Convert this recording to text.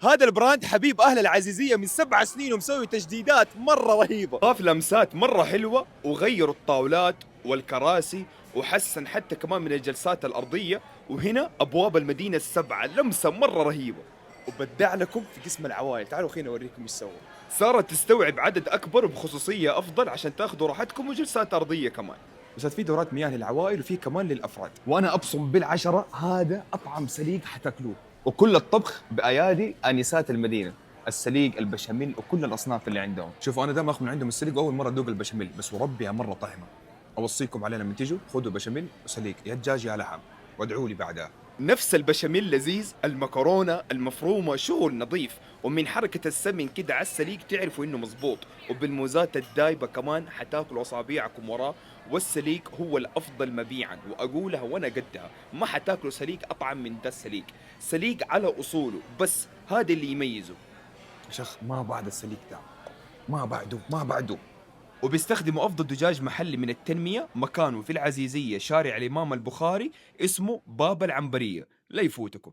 هذا البراند حبيب أهل العزيزية من 7 سنين ومسوي تجديدات مرة رهيبة. ضاف لمسات مرة حلوة وغيروا الطاولات والكراسي وحسن حتى كمان من الجلسات الأرضية. وهنا أبواب المدينة السبعة لمسة مرة رهيبة. وبدع لكم في قسم العوائل، تعالوا خلينا أوريكم إيش سووا. صارت تستوعب عدد أكبر وبخصوصية أفضل عشان تاخذوا راحتكم وجلسات أرضية كمان. بس في دورات مياه للعوائل وفي كمان للأفراد. وانا ابصم بالعشره هذا اطعم سليق حتاكلوه، وكل الطبخ بايادي انسات المدينه، السليق البشاميل وكل الاصناف اللي عندهم. شوفوا أنا دائما أخذ من عندهم السليق وأول مرة أذوق البشاميل، بس وربي مرة طعمة. أوصيكم عليه لما تيجوا خذوا بشاميل وسليق يا دجاج يا لحم وادعوا لي بعدها. نفس البشاميل لذيذ، المكرونة المفرومة شغل نظيف، ومن حركة السمن كده على السليق تعرفوا إنه مزبوط، وبالموزات الدايبة كمان حتاكلوا أصابيعكم وراه. والسليق هو الأفضل مبيعا، وأقولها وأنا قدها، ما حتاكلوا سليق أطعم من ده السليق. سليق على أصوله، بس هذا اللي يميزه. شيخ ما بعد السليق ده، ما بعده. وبيستخدموا أفضل دجاج محلي من التنمية، مكانه في العزيزية شارع الإمام البخاري، اسمه باب العنبرية، لا يفوتكم.